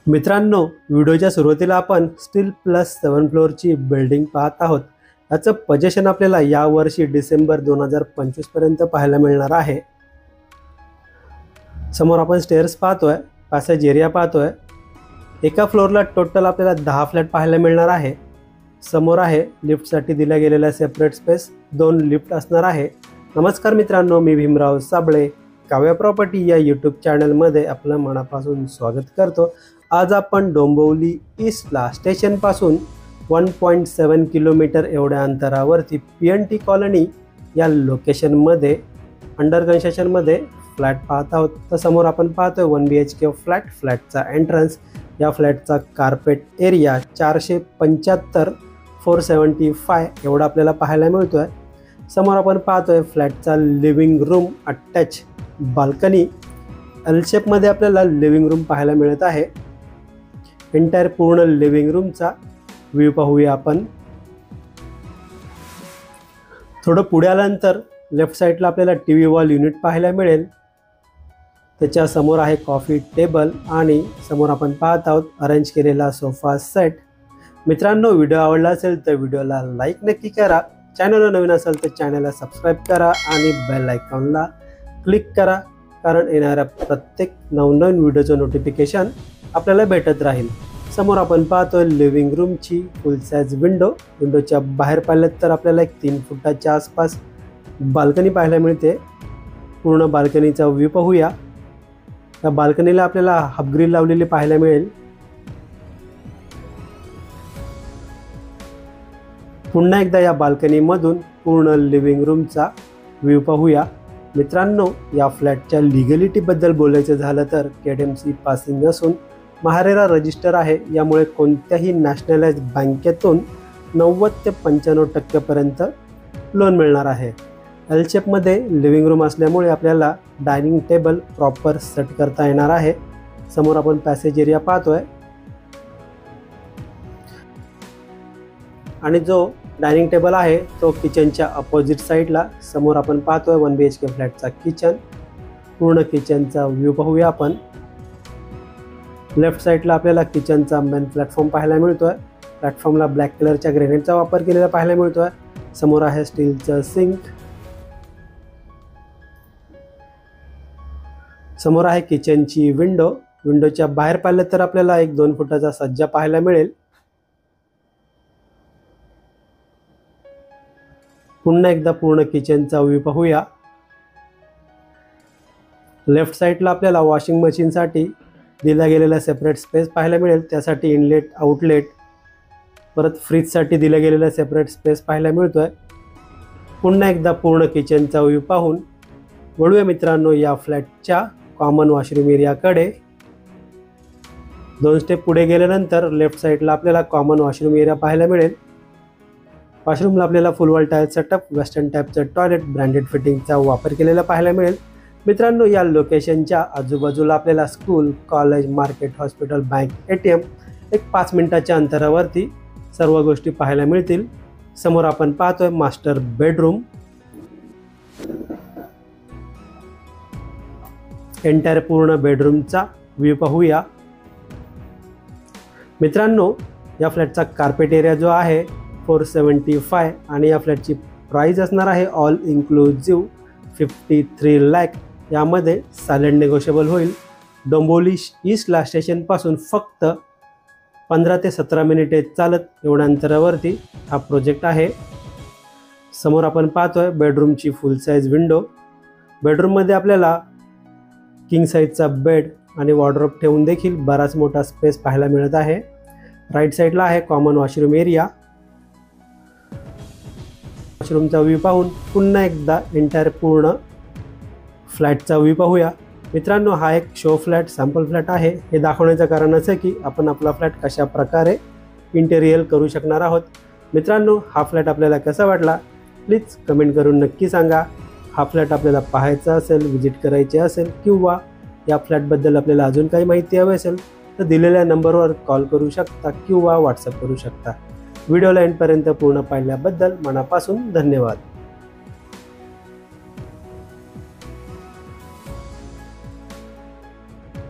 मित्रांनो, व्हिडिओच्या सुरुवातीला आपण स्टील प्लस 7 फ्लोअरची बिल्डिंग पाहत आहोत। याचं पोझिशन आपल्याला या वर्षी डिसेंबर 2025 पर्यंत पाहायला मिळणार आहे। समोर आपण स्टेअर्स पाहतोय, पॅसेज एरिया पाहतोय। एका फ्लोअरला टोटल आपल्याला 10 फ्लॅट पाहायला मिळणार आहे। समोर आहे लिफ्टसाठी दिला गेलेला सेपरेट स्पेस, 2 लिफ्ट असणार आहे। नमस्कार मित्रांनो, मी भीमराव साबळे काव्या प्रॉपर्टी या यूट्यूब चॅनलमध्ये आपलं मनापासून स्वागत करतो। आज आपण डोंबिवली ईस्टला स्टेशनपासून 1.7 किलोमीटर एवढ्या अंतरावरती PNT कॉलनी या लोकेशनमध्ये अंडर कन्स्ट्रक्शनमध्ये फ्लॅट पाहत आहोत। तर समोर आपण पाहतोय 1 BHK फ्लॅटचा एंट्रन्स। या फ्लॅटचा कार्पेट एरिया 475 475 एवढा आपल्याला पाहायला मिळतोय। समोर आपण पाहतोय फ्लॅटचा living room attach balcony L शेपमध्ये आपल्याला लिव्हिंग रूम पाहायला मिळत आहे। एंटायर पूर्ण लिव्हिंग रूमचा व्ह्यू पाहूया आपण। थोडं पुढे आल्यानंतर लेफ्ट साईडला आपल्याला टीव्ही वॉल युनिट पाहायला मिळेल। त्याच्या समोर आहे कॉफी टेबल आणि समोर आपण पाहत आहोत अरेंज केलेला सोफा सेट। मित्रांनो, व्हिडिओ आवडला असेल तर व्हिडिओला लाईक नक्की करा। चॅनलला नवीन असेल तर चॅनलला सबस्क्राईब करा आणि बेल आयकॉनला क्लिक करा, कारण येणाऱ्या प्रत्येक नवनवीन व्हिडिओचं नोटिफिकेशन आपल्याला भेटत राहील। समोर आपण पाहतोय लिव्हिंग रूमची फुल साइज विंडोच्या बाहेर पाहिलं तर आपल्याला एक 3 फुटाच्या आसपास बाल्कनी पाहायला मिळते। पूर्ण बाल्कनीचा व्ह्यू पाहूया। या बाल्कनीला आपल्याला हाफ ग्रिल लावलेली पाहायला मिळेल। पुन्हा एकदा या बाल्कनीमधून पूर्ण लिव्हिंग रूमचा व्ह्यू पाहूया। मित्रांनो, या फ्लॅटच्या लिगॅलिटीबद्दल बोलायचं झालं तर KDMC पासिंग असून महारेरा रजिस्टर आहे। यामुळे कोणत्याही नॅशनलाइज्ड बँकेतून 90 ते 95% पर्यंत लोन मिळणार आहे। एल शेपमध्ये लिव्हिंग रूम असल्यामुळे आपल्याला डायनिंग टेबल प्रॉपर सेट करता येणार आहे। समोर आपण पॅसेज एरिया पाहतोय आणि जो डायनिंग टेबल आहे तो किचनच्या अपोजिट साईडला। समोर आपण पाहतोय 1 BHK फ्लॅटचा किचन। पूर्ण किचनचा व्ह्यू पाहूया आपण। लेफ्ट साईडला आपल्याला किचनचा मेन प्लॅटफॉर्म पाहायला मिळतोय। प्लॅटफॉर्मला ब्लॅक कलरच्या ग्रेनाइटचा वापर केलेला पाहायला मिळतोय। समोर आहे स्टीलचं सिंक। समोर आहे किचनची विंडोच्या बाहेर पाहिलं तर आपल्याला एक 2 फुटाचा सज्जा पाहायला मिळेल। पुन्हा एकदा पूर्ण किचनचा व्ह्यू पाहूया। लेफ्ट साईडला आपल्याला वॉशिंग मशीनसाठी दिला गेलेला सेपरेट स्पेस पाहायला मिळेल। त्यासाठी इनलेट आउटलेट, परत फ्रीजसाठी दिला गेलेला सेपरेट स्पेस पाहायला मिळतोय। पुन्हा एकदा पूर्ण किचनचा व्ह्यू पाहून वळूया मित्रांनो या फ्लॅटच्या कॉमन वॉशरूम एरियाकडे। 2 स्टेप पुढे गेल्यानंतर लेफ्ट साईडला आपल्याला कॉमन वॉशरूम एरिया पाहायला मिळेल। वॉशरूमला आपल्याला फुल वॉल टाईल सेटअप, वेस्टर्न टाईपचं टॉयलेट, ब्रँडेड फिटिंगचा वापर केलेला पाहायला मिळेल। मित्रांनो, या लोकेशनच्या आजूबाजूला आपल्याला school, college, market, hospital, bank, ATM एक 5 मिनिटाच्या अंतरावरती सर्व गोष्टी पाहायला मिळतील। समोर आपण पाहतोय मास्टर बेडरूम। एंटायर पूर्ण बेडरूमचा व्ह्यू पाहूया। मित्रांनो, या फ्लॅटचा कार्पेट एरिया जो आहे 475 आणि या फ्लॅटची प्राइस असणार आहे ऑल इन्क्लुझिव्ह 53 लाख। यामध्ये सायलेंट नेगोशिएबल होईल। डोंबिवली ईस्टला स्टेशनपासून फक्त 15 ते 17 मिनिटे चालत एवढ्या अंतरावरती हा प्रोजेक्ट आहे। समोर आपण पाहतोय बेडरूमची फुल साइज विंडो। बेडरूममध्ये आपल्याला किंग साईजचा बेड आणि वॉर्डरोब ठेवून देखील बराच मोठा स्पेस पाहायला मिळत आहे। राईट साईडला आहे कॉमन वॉशरूम एरिया। वॉशरूमचा व्ह्यू पाहून पुन्हा एकदा एंटायर पूर्ण फ्लॅटचा व्ह्यू पाहूया। मित्रांनो, हा एक शो फ्लॅट, सॅम्पल फ्लॅट आहे। हे दाखवण्याचं कारण असं की आपण आपला फ्लॅट कशा प्रकारे इंटेरियर करू शकणार आहोत। मित्रांनो, हा फ्लॅट आपल्याला कसा वाटला प्लीज कमेंट करून नक्की सांगा। हा फ्लॅट आपल्याला पाहायचा असेल, व्हिजिट करायचे असेल किंवा या फ्लॅटबद्दल आपल्याला अजून काही माहिती हवी असेल तर दिलेल्या नंबरवर कॉल करू शकता किंवा व्हॉट्सअप करू शकता। व्हिडिओला एंडपर्यंत पूर्ण पाहिल्याबद्दल मनापासून धन्यवाद।